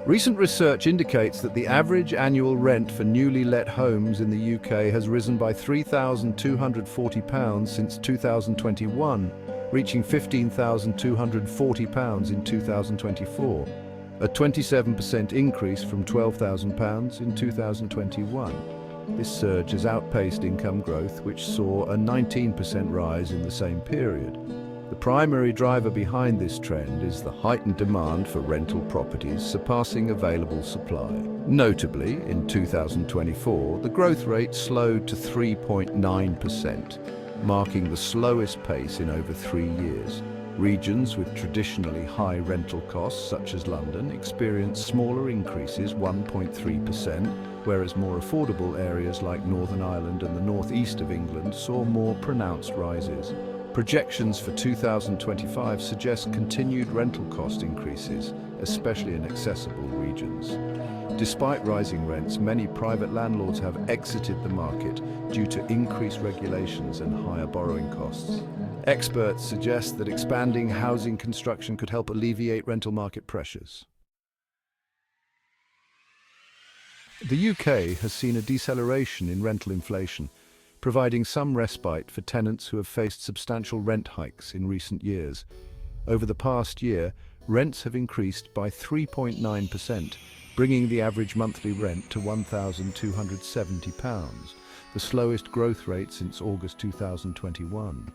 Recent research indicates that the average annual rent for newly let homes in the UK has risen by £3,240 since 2021, reaching £15,240 in 2024, a 27% increase from £12,000 in 2021. This surge has outpaced income growth, which saw a 19% rise in the same period. The primary driver behind this trend is the heightened demand for rental properties surpassing available supply. Notably, in 2024, the growth rate slowed to 3.9%, marking the slowest pace in over 3 years. Regions with traditionally high rental costs, such as London, experienced smaller increases, 1.3%, whereas more affordable areas like Northern Ireland and the northeast of England saw more pronounced rises. Projections for 2025 suggest continued rental cost increases, especially in accessible regions. Despite rising rents, many private landlords have exited the market due to increased regulations and higher borrowing costs. Experts suggest that expanding housing construction could help alleviate rental market pressures. The UK has seen a deceleration in rental inflation, providing some respite for tenants who have faced substantial rent hikes in recent years. Over the past year, rents have increased by 3.9%, bringing the average monthly rent to £1,270, the slowest growth rate since August 2021.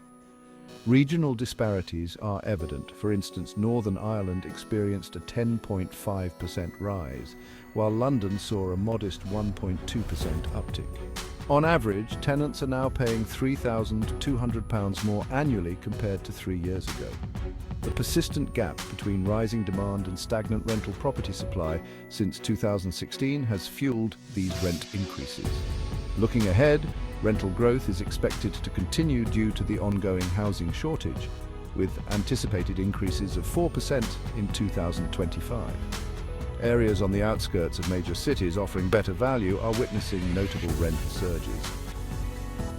Regional disparities are evident. For instance, Northern Ireland experienced a 10.5% rise, while London saw a modest 1.2% uptick. On average, tenants are now paying £3,200 more annually compared to 3 years ago. The persistent gap between rising demand and stagnant rental property supply since 2016 has fueled these rent increases. Looking ahead, rental growth is expected to continue due to the ongoing housing shortage, with anticipated increases of 4% in 2025. Areas on the outskirts of major cities offering better value are witnessing notable rent surges.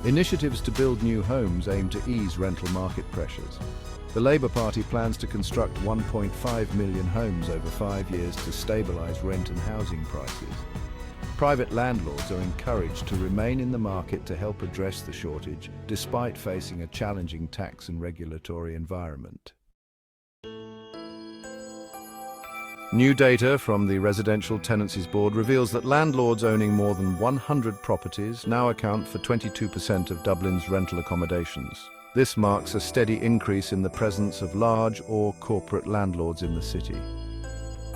Initiatives to build new homes aim to ease rental market pressures. The Labour Party plans to construct 1.5 million homes over 5 years to stabilise rent and housing prices. Private landlords are encouraged to remain in the market to help address the shortage, despite facing a challenging tax and regulatory environment. New data from the Residential Tenancies Board reveals that landlords owning more than 100 properties now account for 22% of Dublin's rental accommodations. This marks a steady increase in the presence of large or corporate landlords in the city.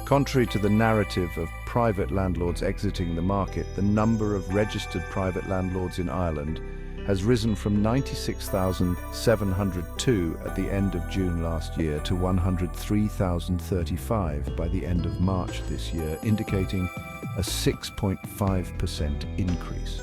Contrary to the narrative of private landlords exiting the market, the number of registered private landlords in Ireland has risen from 96,702 at the end of June last year to 103,035 by the end of March this year, indicating a 6.5% increase.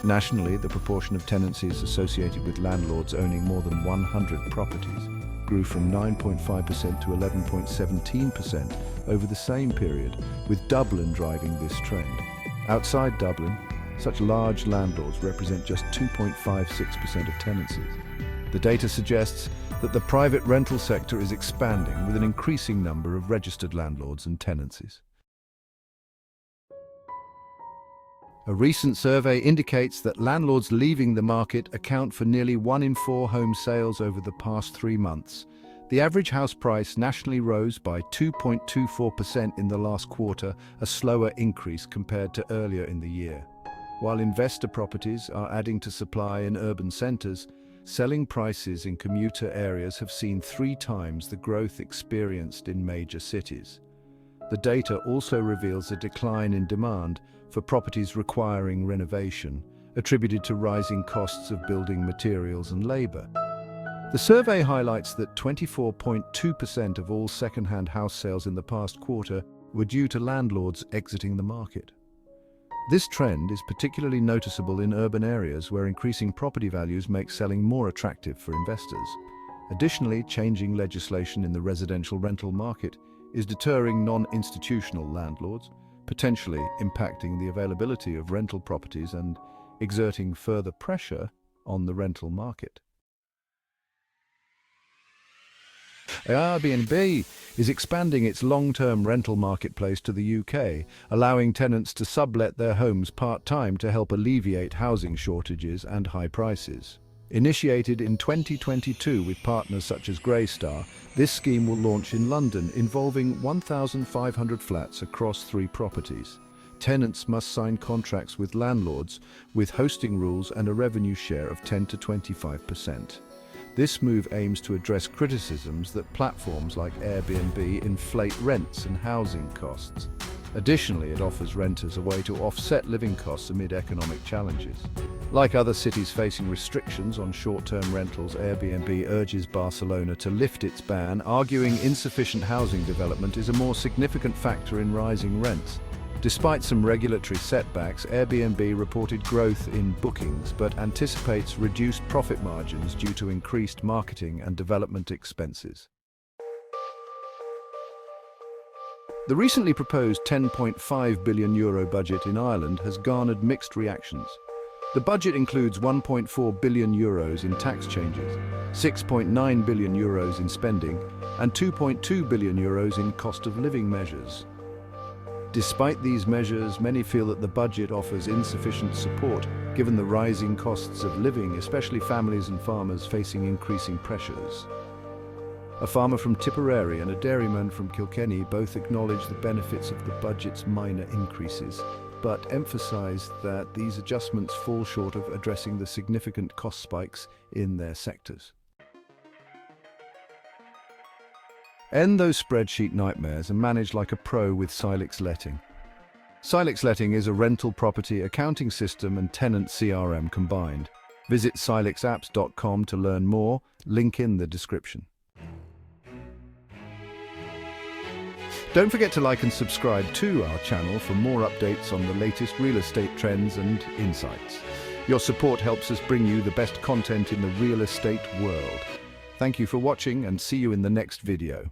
Nationally, the proportion of tenancies associated with landlords owning more than 100 properties grew from 9.5% to 11.17% over the same period, with Dublin driving this trend. Outside Dublin, such large landlords represent just 2.56% of tenancies. The data suggests that the private rental sector is expanding with an increasing number of registered landlords and tenancies. A recent survey indicates that landlords leaving the market account for nearly 1 in 4 home sales over the past 3 months. The average house price nationally rose by 2.24% in the last quarter, a slower increase compared to earlier in the year. While investor properties are adding to supply in urban centres, selling prices in commuter areas have seen 3 times the growth experienced in major cities. The data also reveals a decline in demand for properties requiring renovation, attributed to rising costs of building materials and labour. The survey highlights that 24.2% of all second-hand house sales in the past quarter were due to landlords exiting the market. This trend is particularly noticeable in urban areas where increasing property values make selling more attractive for investors. Additionally, changing legislation in the residential rental market is deterring non-institutional landlords, potentially impacting the availability of rental properties and exerting further pressure on the rental market. Airbnb is expanding its long-term rental marketplace to the UK, allowing tenants to sublet their homes part-time to help alleviate housing shortages and high prices. Initiated in 2022 with partners such as Greystar, this scheme will launch in London, involving 1,500 flats across 3 properties. Tenants must sign contracts with landlords, with hosting rules and a revenue share of 10 to 25%. This move aims to address criticisms that platforms like Airbnb inflate rents and housing costs. Additionally, it offers renters a way to offset living costs amid economic challenges. Like other cities facing restrictions on short-term rentals, Airbnb urges Barcelona to lift its ban, arguing insufficient housing development is a more significant factor in rising rents. Despite some regulatory setbacks, Airbnb reported growth in bookings but anticipates reduced profit margins due to increased marketing and development expenses. The recently proposed €10.5 billion budget in Ireland has garnered mixed reactions. The budget includes €1.4 billion in tax changes, €6.9 billion in spending, and €2.2 billion in cost of living measures. Despite these measures, many feel that the budget offers insufficient support, given the rising costs of living, especially families and farmers facing increasing pressures. A farmer from Tipperary and a dairyman from Kilkenny both acknowledge the benefits of the budget's minor increases, but emphasise that these adjustments fall short of addressing the significant cost spikes in their sectors. End those spreadsheet nightmares and manage like a pro with Silix Letting. Silix Letting is a rental property accounting system and tenant CRM combined. Visit silixapps.com to learn more, link in the description. Don't forget to like and subscribe to our channel for more updates on the latest real estate trends and insights. Your support helps us bring you the best content in the real estate world. Thank you for watching and see you in the next video.